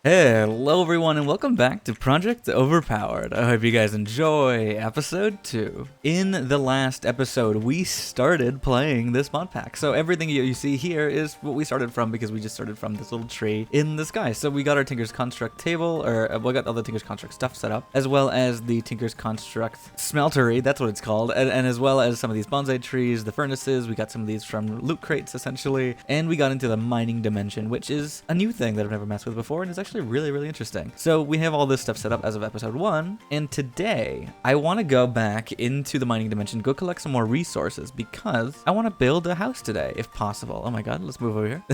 Hello everyone and welcome back to Project Overpowered. I hope you guys enjoy episode 2. In the last episode, we started playing this mod pack. So everything you see here is what we started from because we just started from this little tree in the sky. So we got our Tinker's Construct table, or we got all the Tinker's Construct stuff set up, as well as the Tinker's Construct smeltery, that's what it's called, and as well as some of these bonsai trees, the furnaces. We got some of these from loot crates essentially, and we got into the mining dimension, which is a new thing that I've never messed with before, and it's actually really interesting. So we have all this stuff set up as of episode 1, and today I want to go back into the mining dimension, go collect some more resources because I want to build a house today if possible. Oh my god, let's move over here.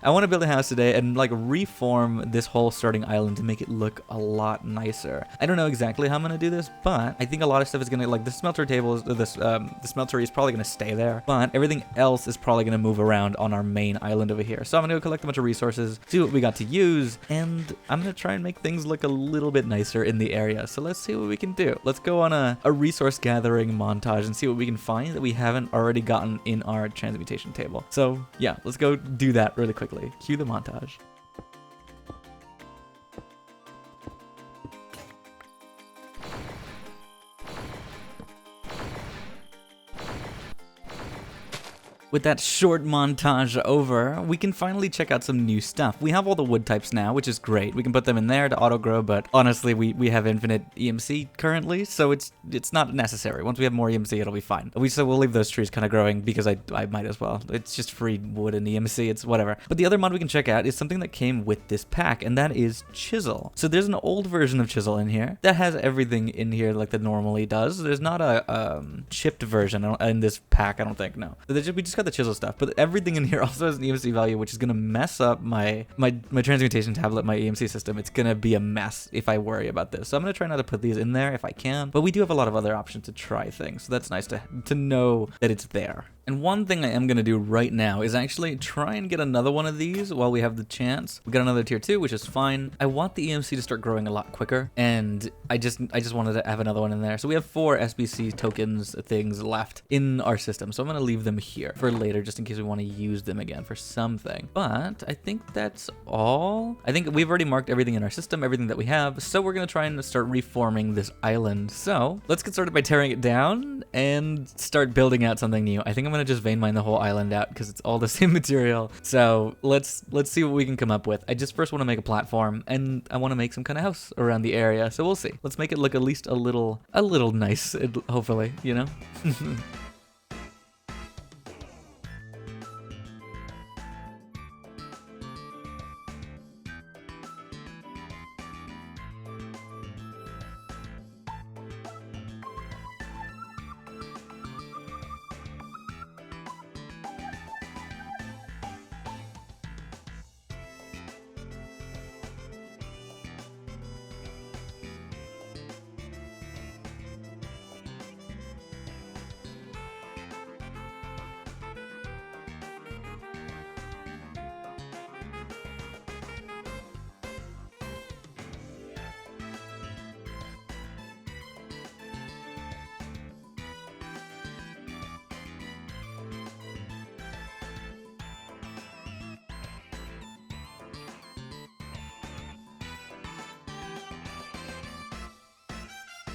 I want to build a house today and like reform this whole starting island to make it look a lot nicer. I don't know exactly how I'm gonna do this, but I think a lot of stuff is gonna, like the smelter table is the smeltery is probably gonna stay there, but everything else is probably gonna move around on our main island over here. So I'm gonna go collect a bunch of resources, see what we got to use, and I'm gonna try and make things look a little bit nicer in the area. So let's see what we can do. Let's go on a resource gathering montage and see what we can find that we haven't already gotten in our transmutation table. So yeah, let's go do that really quickly. Cue the montage. With that short montage over, we can finally check out some new stuff. We have all the wood types now, which is great. We can put them in there to auto grow, but honestly, we have infinite EMC currently, so it's not necessary. Once we have more EMC, it'll be fine. So we'll leave those trees kind of growing because I might as well. It's just free wood and EMC, it's whatever. But the other mod we can check out is something that came with this pack, and that is Chisel. So there's an old version of Chisel in here that has everything in here like that normally does. There's not a chipped version in this pack, I don't think, no. We just got the Chisel stuff, but everything in here also has an EMC value, which is gonna mess up my transmutation tablet, my EMC system. It's gonna be a mess if I worry about this. So I'm gonna try not to put these in there if I can, but we do have a lot of other options to try things, so that's nice to know that it's there. And one thing I am going to do right now is actually try and get another one of these while we have the chance. We got another tier 2, which is fine. I want the EMC to start growing a lot quicker, and I just wanted to have another one in there. So we have 4 SBC tokens things left in our system, so I'm going to leave them here for later just in case we want to use them again for something. But I think that's all. I think we've already marked everything in our system, everything that we have, so we're going to try and start reforming this island. So let's get started by tearing it down and start building out something new. I think I'm going to just vein mine the whole island out because it's all the same material. So let's see what we can come up with. I just first want to make a platform, and I want to make some kind of house around the area. So we'll see. Let's make it look at least a little nice, hopefully, you know?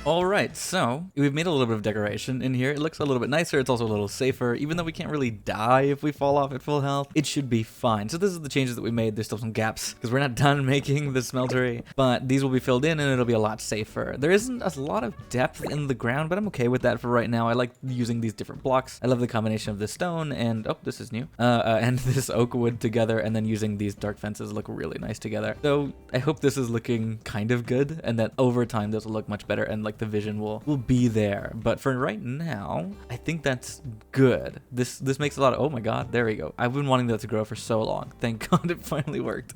Alright, so we've made a little bit of decoration in here. It looks a little bit nicer. It's also a little safer. Even though we can't really die if we fall off at full health, it should be fine. So this is the changes that we made. There's still some gaps because we're not done making the smeltery, but these will be filled in and it'll be a lot safer. There isn't a lot of depth in the ground, but I'm okay with that for right now. I like using these different blocks. I love the combination of this stone and, oh, this is new, and this oak wood together, and then using these dark fences look really nice together. So I hope this is looking kind of good and that over time this will look much better and like the vision will be there. But for right now, I think that's good. This makes a lot of, oh my god, there we go. I've been wanting that to grow for so long. Thank god it finally worked.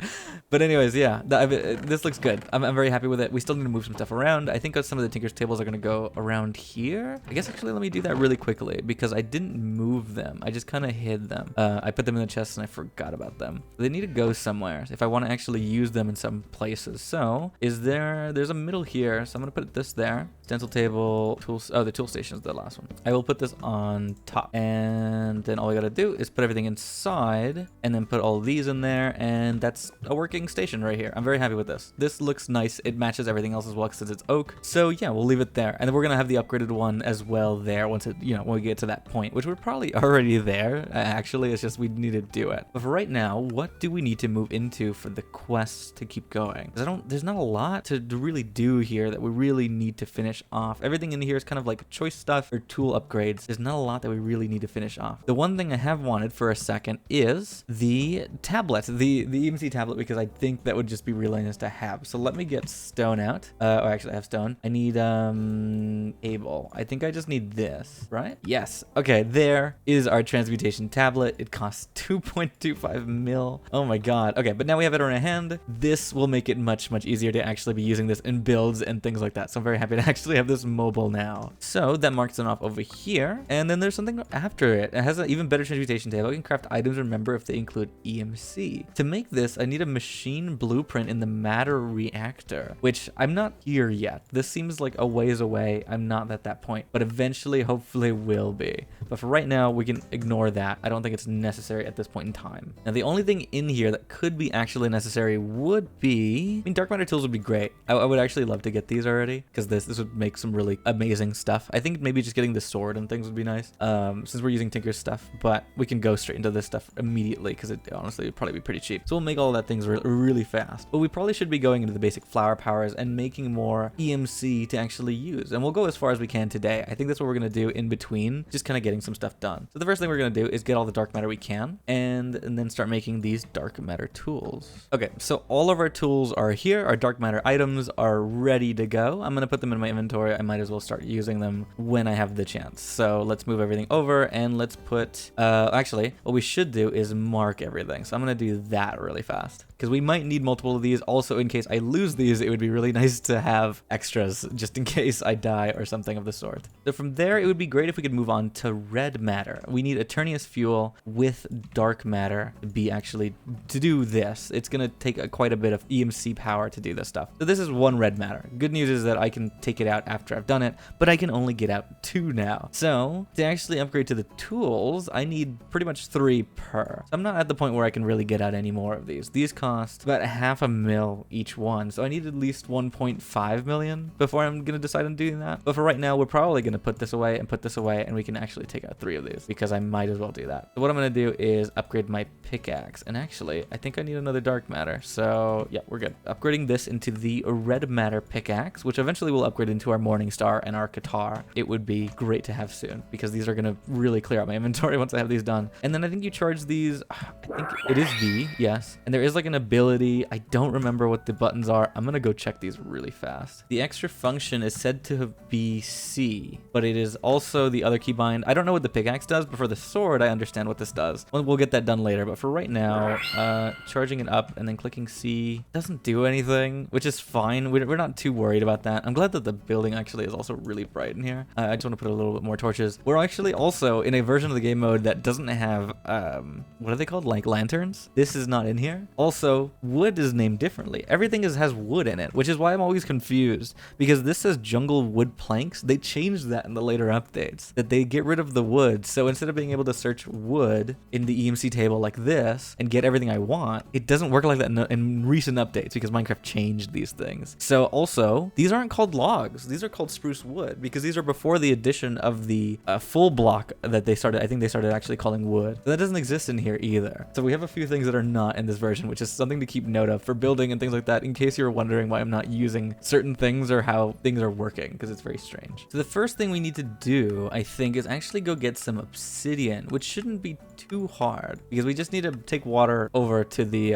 But anyways, yeah, this looks good. I'm very happy with it. We still need to move some stuff around. I think some of the Tinker's tables are going to go around here. I guess actually let me do that really quickly because I didn't move them. I just kind of hid them. I put them in the chest and I forgot about them. They need to go somewhere if I want to actually use them in some places. So there's a middle here. So I'm going to put this there. Stencil table, tools. Oh, the tool station is the last one. I will put this on top. And then all we gotta do is put everything inside and then put all these in there. And that's a working station right here. I'm very happy with this. This looks nice. It matches everything else as well since it's oak. So yeah, we'll leave it there. And then we're gonna have the upgraded one as well there once it, you know, when we get to that point, which we're probably already there. Actually, it's just we need to do it. But for right now, what do we need to move into for the quest to keep going? Because there's not a lot to really do here that we really need to finish off. Everything in here is kind of like choice stuff or tool upgrades. There's not a lot that we really need to finish off. The one thing I have wanted for a second is the tablet, the EMC tablet, because I think that would just be really nice to have. So let me get stone out. Or actually I have stone. I need able. I think I just need this, right? Yes. Okay, there is our transmutation tablet. It costs 2.25 mil. Oh my god. Okay, but now we have it on our hand. This will make it much easier to actually be using this in builds and things like that. So I'm very happy to actually have this mobile now. So that marks it off over here. And then there's something after it. It has an even better transmutation table. I can craft items, remember, if they include EMC. To make this, I need a machine blueprint in the matter reactor, which I'm not here yet. This seems like a ways away. I'm not at that point, but eventually, hopefully will be. But for right now, we can ignore that. I don't think it's necessary at this point in time. Now, the only thing in here that could be actually necessary would be, I mean, dark matter tools would be great. I would actually love to get these already because this would make some really amazing stuff. I think maybe just getting the sword and things would be nice since we're using Tinker's stuff, but we can go straight into this stuff immediately because it honestly would probably be pretty cheap. So we'll make all that things really fast. But we probably should be going into the basic flower powers and making more EMC to actually use. And we'll go as far as we can today. I think that's what we're going to do in between, just kind of getting some stuff done. So the first thing we're going to do is get all the dark matter we can and then start making these dark matter tools. Okay, so all of our tools are here. Our dark matter items are ready to go. I'm going to put them in my inventory. I might as well start using them when I have the chance. So let's move everything over and let's put, actually, what we should do is mark everything. So I'm going to do that really fast because we might need multiple of these. Also, in case I lose these, it would be really nice to have extras just in case I die or something of the sort. So from there, it would be great if we could move on to red matter. We need Eternius fuel with dark matter to do this. It's going to take quite a bit of EMC power to do this stuff. So this is one red matter. Good news is that I can take it out after I've done it, but I can only get out 2 now. So to actually upgrade to the tools, I need pretty much 3 per. So I'm not at the point where I can really get out any more of these. These cost about $500,000 each one. So I need at least 1.5 million before I'm going to decide on doing that. But for right now, we're probably going to put this away, and we can actually take out 3 of these because I might as well do that. So what I'm going to do is upgrade my pickaxe. And actually, I think I need another dark matter. So yeah, we're good. Upgrading this into the red matter pickaxe, which eventually will upgrade into our Morning Star and our Qatar. It would be great to have soon because these are going to really clear out my inventory once I have these done. And then I think you charge these, I think it is V, yes. And there is like an ability. I don't remember what the buttons are. I'm going to go check these really fast. The extra function is said to be C, but it is also the other keybind. I don't know what the pickaxe does, but for the sword, I understand what this does. We'll get that done later, but for right now, charging it up and then clicking C doesn't do anything, which is fine. We're not too worried about that. I'm glad that the building actually is also really bright in here. I just want to put a little bit more torches. We're actually also in a version of the game mode that doesn't have, what are they called? Like lanterns? This is not in here. Also, wood is named differently. Everything has wood in it, which is why I'm always confused because this says jungle wood planks. They changed that in the later updates, that they get rid of the wood. So instead of being able to search wood in the EMC table like this and get everything I want, it doesn't work like that in recent updates because Minecraft changed these things. So also, these aren't called logs. These are called spruce wood because these are before the addition of the full block that they started. I think they started actually calling wood. So that doesn't exist in here either. So we have a few things that are not in this version, which is something to keep note of for building and things like that in case you're wondering why I'm not using certain things or how things are working because it's very strange. So the first thing we need to do, I think, is actually go get some obsidian, which shouldn't be too hard because we just need to take water over to the,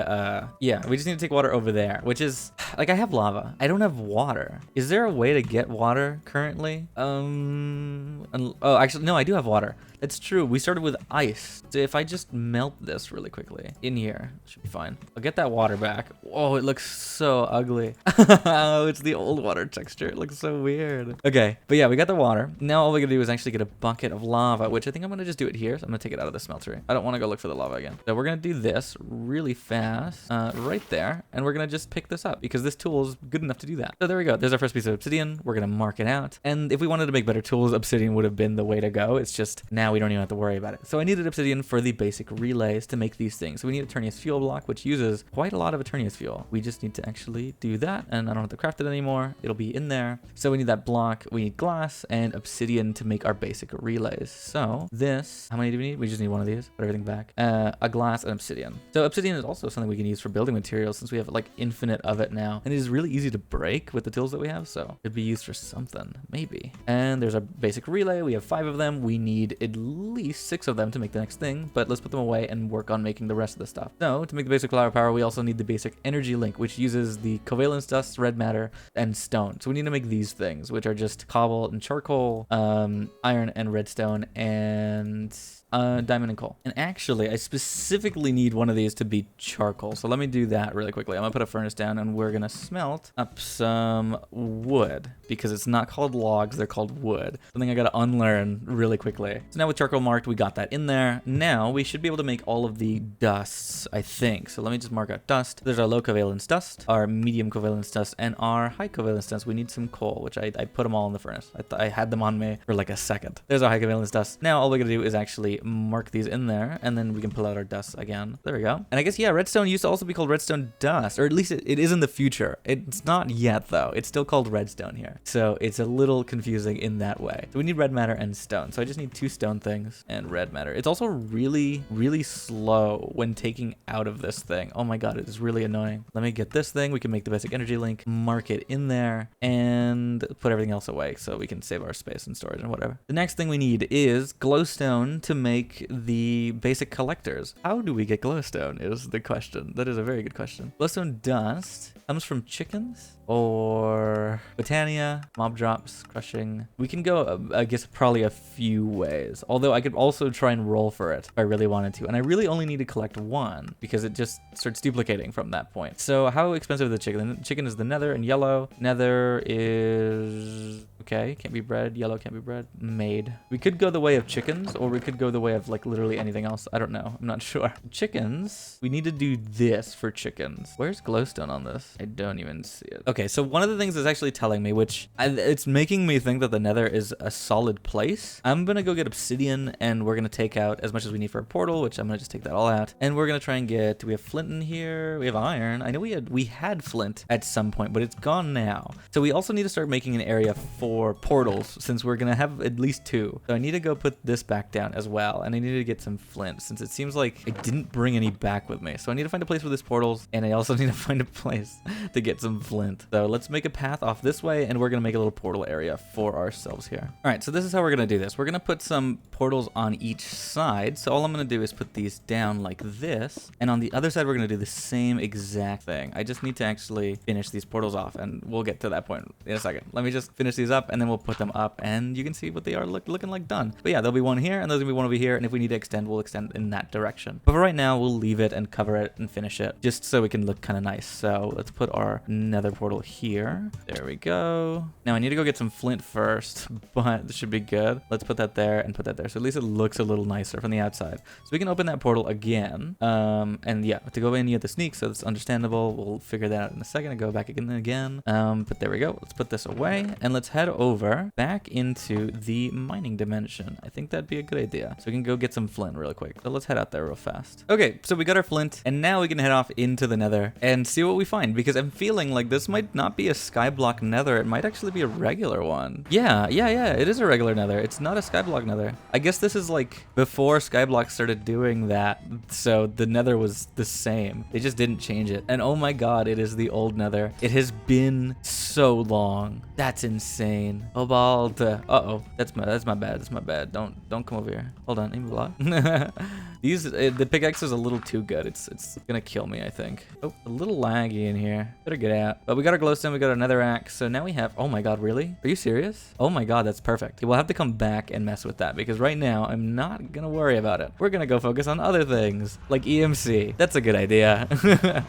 we just need to take water over there, which is, like, I have lava. I don't have water. Is there a way to get water currently? Oh, actually, no, I do have water. It's true. We started with ice. So if I just melt this really quickly in here, it should be fine. I'll get that water back. Oh, it looks so ugly. Oh, it's the old water texture. It looks so weird. Okay, but yeah, we got the water. Now all we gotta do is actually get a bucket of lava, which I think I'm gonna just do it here. So I'm gonna take it out of the smeltery. I don't want to go look for the lava again. So we're gonna do this really fast, right there, and we're gonna just pick this up because this tool is good enough to do that. So there we go. There's our first piece of obsidian. We're gonna mark it out. And if we wanted to make better tools, obsidian would have been the way to go. It's just now we don't even have to worry about it. So I needed obsidian for the basic relays to make these things. So we need a Eternius fuel block, which uses quite a lot of Eternius fuel. We just need to actually do that, and I don't have to craft it anymore. It'll be in there. So we need that block. We need glass and obsidian to make our basic relays. So this, how many do we need? We just need one of these. Put everything back. A glass and obsidian. So obsidian is also something we can use for building materials since we have like infinite of it now. And it is really easy to break with the tools that we have. So it'd be used for something, maybe. And there's our basic relay. We have 5 of them. We need at least 6 of them to make the next thing, but let's put them away and work on making the rest of the stuff. So to make the basic flower power, we also need the basic energy link, which uses the covalence dust, red matter, and stone. So we need to make these things, which are just cobble and charcoal, iron and redstone, and diamond and coal. And actually, I specifically need one of these to be charcoal. So let me do that really quickly. I'm gonna put a furnace down and we're gonna smelt up some wood because it's not called logs, they're called wood. Something I gotta unlearn really quickly. So now with charcoal marked, we got that in there. Now we should be able to make all of the dusts, I think. So let me just mark out dust. There's our low covalence dust, our medium covalence dust, and our high covalence dust. We need some coal, which I put them all in the furnace. I had them on me for like a second. There's our high covalence dust. Now all we gotta do is actually mark these in there, and then we can pull out our dust again. There we go. And I guess, yeah, redstone used to also be called redstone dust, or at least it is in the future. It's not yet, though. It's still called redstone here. So it's a little confusing in that way. So we need red matter and stone. So I just need 2 stone things and red matter. It's also really, really slow when taking out of this thing. Oh my god, it is really annoying. Let me get this thing. We can make the basic energy link, mark it in there, and put everything else away so we can save our space and storage and whatever. The next thing we need is glowstone to make the basic collectors. How do we get glowstone is the question. That is a very good question. Glowstone dust comes from chickens or Botania, mob drops, crushing. We can go, I guess, probably a few ways. Although I could also try and roll for it if I really wanted to. And I really only need to collect 1 because it just starts duplicating from that point. So how expensive is the chicken? The chicken is the nether and yellow. Nether is... okay, can't be bred. Yellow can't be bred. Made. We could go the way of chickens, or we could go the way of like literally anything else. I don't know. I'm not sure. Chickens. We need to do this for chickens. Where's glowstone on this? I don't even see it. Okay, so one of the things it's actually telling me, which it's making me think that the nether is a solid place. I'm gonna go get obsidian, and we're gonna take out as much as we need for a portal, which I'm gonna just take that all out. And we're gonna try and get, do we have flint in here? We have iron. I know we had flint at some point, but it's gone now. So we also need to start making an area for portals, since we're gonna have at least 2. So I need to go put this back down as well, and I need to get some flint since it seems like I didn't bring any back with me. So I need to find a place for this portals, and I also need to find a place to get some flint. So let's make a path off this way, and we're gonna make a little portal area for ourselves here. All right, so this is how we're gonna do this. We're gonna put some portals on each side. So all I'm gonna do is put these down like this, and on the other side we're gonna do the same exact thing. I just need to actually finish these portals off, and we'll get to that point in a second. Let me just finish these up, and then we'll put them up, and you can see what they are looking like done. But yeah, there'll be one here, and there's gonna be one over here, and if we need to extend, we'll extend in that direction. But for right now, we'll leave it and cover it and finish it, just so we can look kind of nice. So let's put our nether portal here. There we go. Now I need to go get some flint first, but this should be good. Let's put that there and put that there, so at least it looks a little nicer from the outside. So we can open that portal again, and yeah, to go in, you have to sneak, so that's understandable. We'll figure that out in a second and go back again. But there we go. Let's put this away, and let's head over back into the mining dimension. I think that'd be a good idea. So we can go get some flint real quick. So let's head out there real fast. Okay, so we got our flint, and now we can head off into the nether and see what we find, because I'm feeling like this might not be a skyblock nether. It might actually be a regular one. Yeah, it is a regular nether. It's not a skyblock nether. I guess this is like before skyblock started doing that, so the nether was the same. They just didn't change it. And oh my god, it is the old nether. It has been so long. That's insane. green. Cobalt. Uh-oh. That's my bad. That's my bad. Don't come over here. Hold on. Let me block. The pickaxe is a little too good. It's gonna kill me, I think. Oh, a little laggy in here. Better get out. But we got our glowstone. We got another axe. So now we have, oh my God, really? Are you serious? Oh my God, that's perfect. We'll have to come back and mess with that because right now I'm not gonna worry about it. We're gonna go focus on other things like EMC. That's a good idea.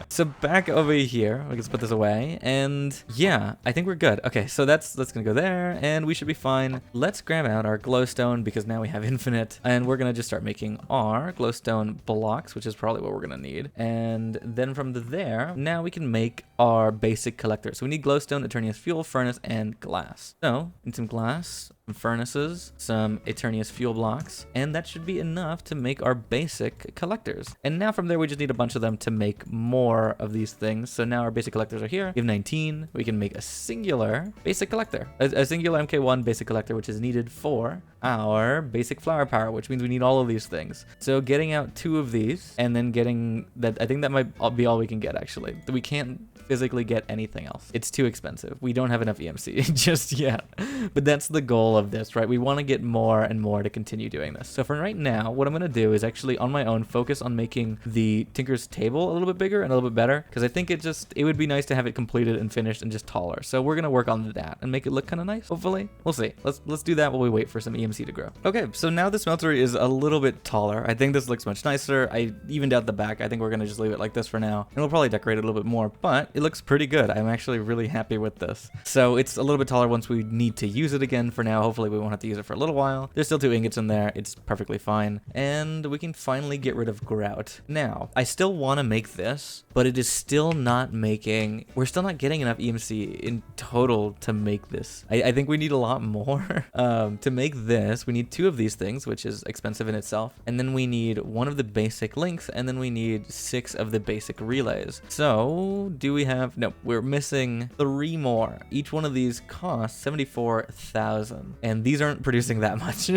So back over here, we can put this away, and yeah, I think we're good. Okay, so that's gonna go there, and we should be fine. Let's grab out our glowstone because now we have infinite, and we're gonna just start making our glowstone blocks, which is probably what we're gonna need. And then from there, now we can make our basic collector. So we need glowstone, eternious fuel, furnace, and glass. So need some glass, some furnaces, some eternious fuel blocks, and that should be enough to make our basic collectors. And now from there, we just need a bunch of them to make more of these things. So now our basic collectors are here. We have 19. We can make a singular basic collector, a singular MK1 basic collector, which is needed for our basic flower power, which means we need all of these things. So getting out 2 of these and then getting that, I think that might be all we can get actually. We can't physically get anything else. It's too expensive. We don't have enough EMC just yet, but that's the goal of this, right? We want to get more and more to continue doing this. So for right now, what I'm going to do is actually on my own focus on making the Tinker's table a little bit bigger and a little bit better, because I think it would be nice to have it completed and finished and just taller. So we're going to work on that and make it look kind of nice. Hopefully, we'll see. Let's do that while we wait for some EMC to grow. Okay, so now the smeltery is a little bit taller. I think this looks much nicer. I evened out the back. I think we're going to just leave it like this for now, and we'll probably decorate it a little bit more, but it looks pretty good. I'm actually really happy with this. So it's a little bit taller once we need to use it again. For now, hopefully we won't have to use it for a little while. There's still 2 ingots in there. It's perfectly fine. And we can finally get rid of grout. Now, I still want to make this, but it is still not making, we're still not getting enough EMC in total to make this. I think we need a lot more. To make this, we need 2 of these things, which is expensive in itself. And then we need 1 of the basic links, and then we need 6 of the basic relays. So do we have, no, we're missing 3 more. Each one of these costs 74,000, and these aren't producing that much.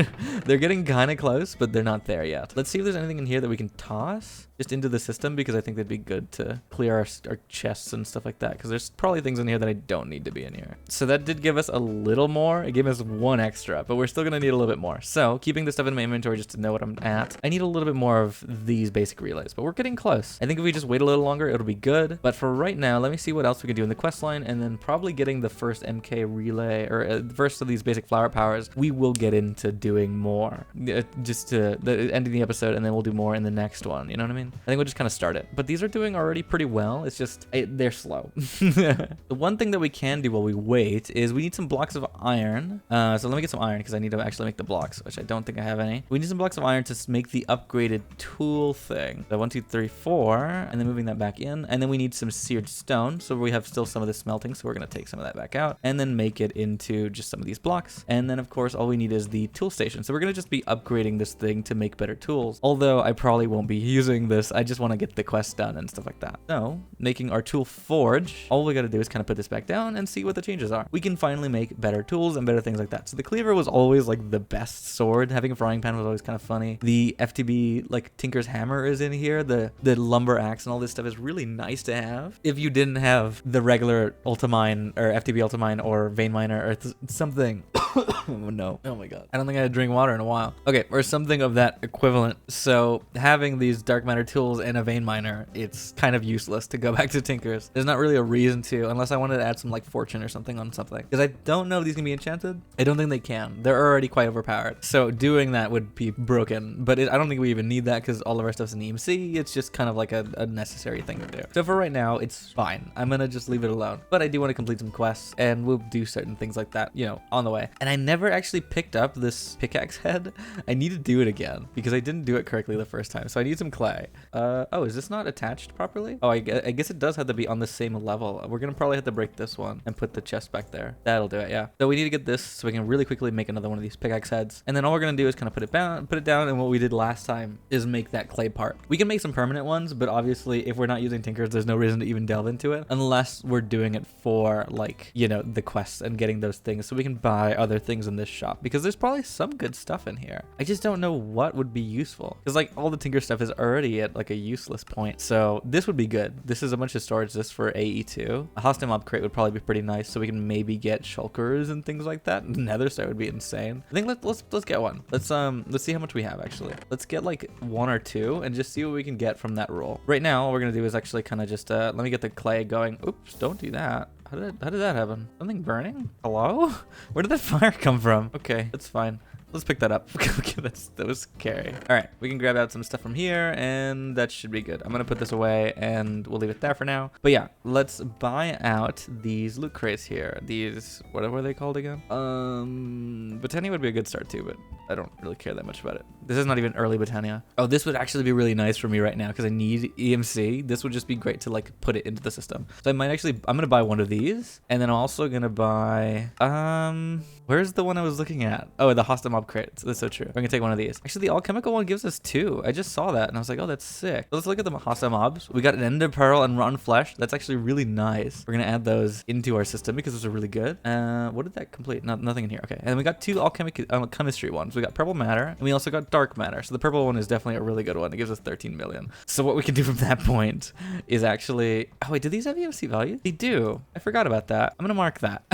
They're getting kind of close, but they're not there yet. Let's see if there's anything in here that we can toss just into the system, because I think that'd be good to clear our chests and stuff like that, because there's probably things in here that I don't need to be in here. So that did give us a little more. It gave us 1 extra, but we're still gonna need a little bit more. So keeping this stuff in my inventory just to know what I'm at. I need a little bit more of these basic relays, but we're getting close. I think if we just wait a little longer, it'll be good. But for right now, let me see what else we can do in the quest line, and then probably getting the first MK relay, or the first of these basic flower powers. We will get into doing more, just to ending the episode, and then we'll do more in the next one. You know what I mean? I think we'll just kind of start it. But these are doing already pretty well. It's just they're slow. The one thing that we can do while we wait is we need some blocks of iron. So let me get some iron because I need to actually make the blocks, which I don't think I have any. We need some blocks of iron to make the upgraded tool thing. So 1, 2, 3, 4, and then moving that back in, and then we need some seared stone. So we have still some of the smelting, so we're gonna take some of that back out and then make it into just some of these blocks. And then of course all we need is the tool station. So we're gonna just be upgrading this thing to make better tools. Although I probably won't be using this. I just want to get the quest done and stuff like that. So making our tool forge, all we gotta do is kind of put this back down and see what the changes are. We can finally make better tools and better things like that. So the cleaver was always like the best sword. Having a frying pan was always kind of funny. The FTB like Tinker's hammer is in here. The lumber axe and all this stuff is really nice to have. If you didn't have the regular ultimine or FTB ultimine or vein miner or something. Oh no. Oh my god. I don't think I had to drink water in a while. Okay, or something of that equivalent. So having these dark matter tools and a vein miner, it's kind of useless to go back to Tinker's. There's not really a reason to, unless I wanted to add some like fortune or something on something. Because I don't know if these can be enchanted. I don't think they can. They're already quite overpowered. So doing that would be broken. But I don't think we even need that because all of our stuff's in EMC. It's just kind of like a necessary thing to do. So for right now, it's fine. I'm gonna just leave it alone. But I do want to complete some quests and we'll do certain things like that, you know, on the way. And I never actually picked up this pickaxe head. I need to do it again because I didn't do it correctly the first time. So I need some clay. Oh, is this not attached properly? Oh, I guess it does have to be on the same level. We're gonna probably have to break this one and put the chest back there. That'll do it, yeah. So we need to get this so we can really quickly make another one of these pickaxe heads. And then all we're gonna do is kind of put it down, and what we did last time is make that clay part. We can make some permanent ones, but obviously if we're not using Tinkers, there's no reason to even delve into it unless we're doing it for like, you know, the quests and getting those things. So we can buy other other things in this shop because there's probably some good stuff in here. I just don't know what would be useful because like all the Tinker stuff is already at like a useless point. So this would be good. This is a bunch of storage just for AE2. A hostile mob crate would probably be pretty nice, so we can maybe get shulkers and things like that. Nether star would be insane. I think let's get one. Let's see how much we have actually. Let's get like 1 or 2 and just see what we can get from that roll. Right now, all we're gonna do is actually kind of just let me get the clay going. Oops, don't do that. How did that happen? Something burning? Hello? Where did that fire come from? Okay, that's fine. Let's pick that up. Okay, that was scary. All right, we can grab out some stuff from here, and that should be good. I'm gonna put this away, and we'll leave it there for now. But yeah, let's buy out these loot crates here. These, what were they called again? Botania would be a good start too, but I don't really care that much about it. This is not even early Botania. Oh, this would actually be really nice for me right now because I need EMC. This would just be great to like put it into the system. So I might actually, I'm gonna buy one of these, and then I'm also gonna buy, where's the one I was looking at? Oh, the hostile mob crates. That's so true. I'm gonna take one of these. Actually, the alchemical one gives us 2. I just saw that and I was like, oh, that's sick. Let's look at the hostile mobs. We got an ender pearl and rotten flesh. That's actually really nice. We're gonna add those into our system because those are really good. What did that complete? Nothing in here. Okay, and then we got 2 chemistry ones. We got purple matter and we also got dark matter. So the purple one is definitely a really good one. It gives us 13 million. So what we can do from that point is actually, oh wait, do these have EMC values? They do. I forgot about that. I'm gonna mark that.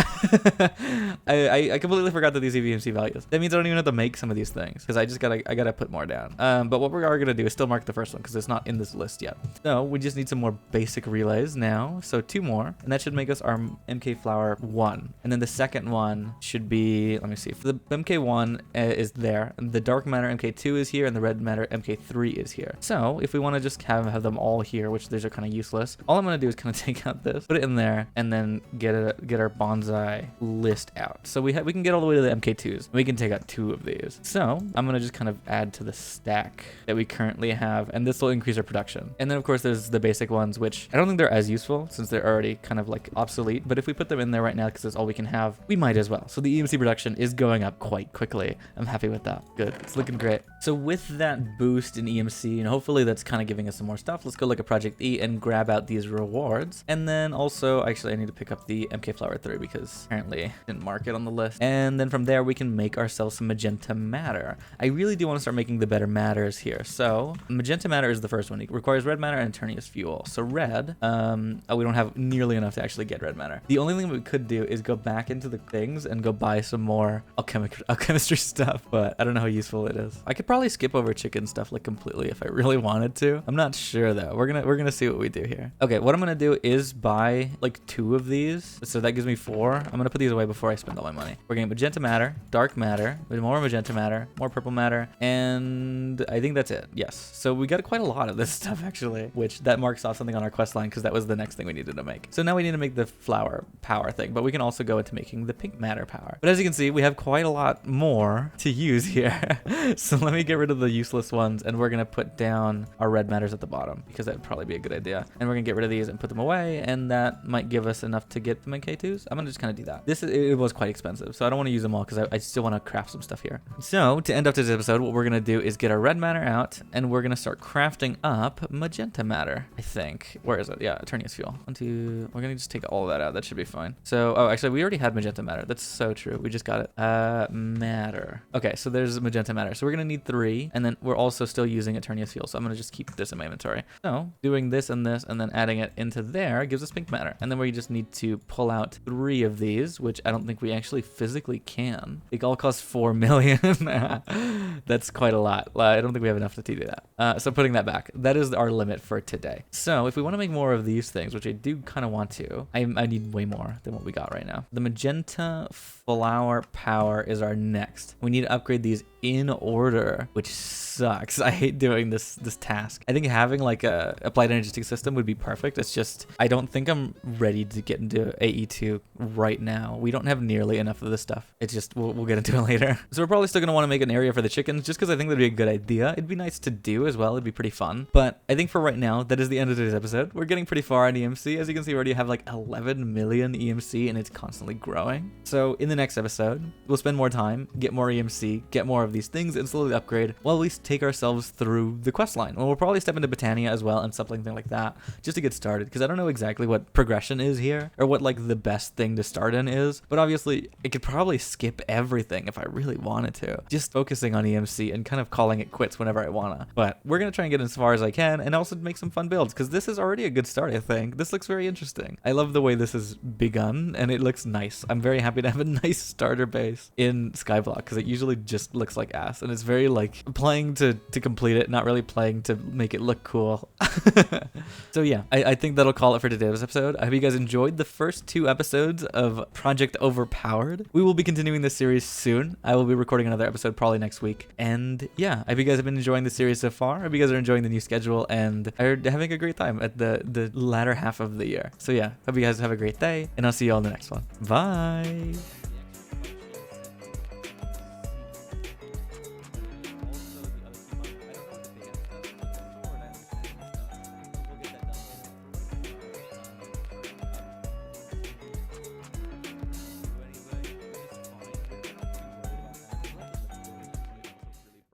I completely forgot that these have EMC values. That means I don't even have to make some of these things because I gotta put more down. But what we are gonna do is still mark the first one because it's not in this list yet. So we just need some more basic relays now. So 2 more, and that should make us our MK flower 1. And then the second one should be, let me see, for the MK1 is there, and the dark matter MK2 is here, and the red matter MK3 is here. So if we want to just have them all here, which these are kind of useless, all I'm gonna do is kind of take out this, put it in there, and then get our bonsai list out. So we can get all the way to the MK2s. We can take out 2 of these. So I'm gonna just kind of add to the stack that we currently have, and this will increase our production. And then of course there's the basic ones, which I don't think they're as useful since they're already kind of like obsolete, but if we put them in there right now because that's all we can have, we might as well. So the EMC production is going up quite quickly. I'm happy with that. Good, it's looking great. So with that boost in EMC, and hopefully that's kind of giving us some more stuff, let's go look at Project E and grab out these rewards. And then also, actually I need to pick up the MK flower 3 because apparently I didn't mark it on the list. And then from there we can make ourselves some magenta matter. I really do want to start making the better matters here. So magenta matter is the first one. It requires red matter and Eternius fuel. So red, oh, we don't have nearly enough to actually get red matter. The only thing we could do is go back into the things and go buy some more alchemistry stuff, but I don't know how useful it is. I could probably skip over chicken stuff like completely if I really wanted to. I'm not sure though. We're gonna see what we do here. Okay, what I'm gonna do is buy like 2 of these. So that gives me 4. I'm gonna put these away before I spend all my money. We're getting magenta matter, dark matter, more magenta matter, more purple matter, and I think that's it. Yes. So we got quite a lot of this stuff actually, which that marks off something on our quest line because that was the next thing we needed to make. So now we need to make the flower power thing, but we can also go into making the pink matter power. But as you can see, we have quite a lot more to use here. So let me get rid of the useless ones, and we're gonna put down our red matters at the bottom because that'd probably be a good idea. And we're gonna get rid of these and put them away, and that might give us enough to get them in K2s. I'm gonna just kind of do that. It was quite expensive, so I don't want to use them all because I still want to craft some stuff here. So to end up this episode, what we're gonna do is get our red matter out, and we're gonna start crafting up magenta matter. I think. Where is it? Yeah, Eternius fuel. 1, 2. We're gonna just take all of that out. That should be fine. So, oh, actually, we already had magenta matter. That's so true. We just got it. Matter. Okay, so there's magenta matter. So we're gonna need 3, and then we're also still using Eternius fuel. So I'm gonna just keep this in my inventory. So doing this and this, and then adding it into there gives us pink matter. And then we just need to pull out 3 of these, which I don't think we actually physically can. They all cost 4 million. That's quite a lot. I don't think we have enough to do that. So putting that back, that is our limit for today. So if we want to make more of these things, which I do kind of want to, I need way more than what we got right now. The magenta flower power is our next. We need to upgrade these in order, which sucks. I hate doing this task. I think having like a applied energetic system would be perfect. It's just I don't think I'm ready to get into AE2 right now. We don't have nearly enough of this stuff. It's just we'll get into it later. So we're probably still gonna want to make an area for the chickens just because I think that'd be a good idea. It'd be nice to do as well. It'd be pretty fun. But I think for right now, that is the end of today's episode. We're getting pretty far on EMC. As you can see, we already have like 11 million EMC and it's constantly growing. So in the next episode, we'll spend more time, get more EMC, get more of these things, and slowly upgrade. Well, at least take ourselves through the quest line. Well, we'll probably step into Botania as well and something like that just to get started because I don't know exactly what progression is here or what like the best thing to start garden is, but obviously it could probably skip everything if I really wanted to. Just focusing on EMC and kind of calling it quits whenever I wanna. But we're gonna try and get as far as I can and also make some fun builds, because this is already a good start, I think. This looks very interesting. I love the way this has begun, and it looks nice. I'm very happy to have a nice starter base in Skyblock, because it usually just looks like ass, and it's very like playing to complete it, not really playing to make it look cool. So yeah, I think that'll call it for today's episode. I hope you guys enjoyed the first 2 episodes of Project Overpowered. We will be continuing this series soon. I will be recording another episode probably next week. And yeah, I hope you guys have been enjoying the series so far. I hope you guys are enjoying the new schedule and are having a great time at the latter half of the year. So yeah, hope you guys have a great day, and I'll see you all in the next one. Bye!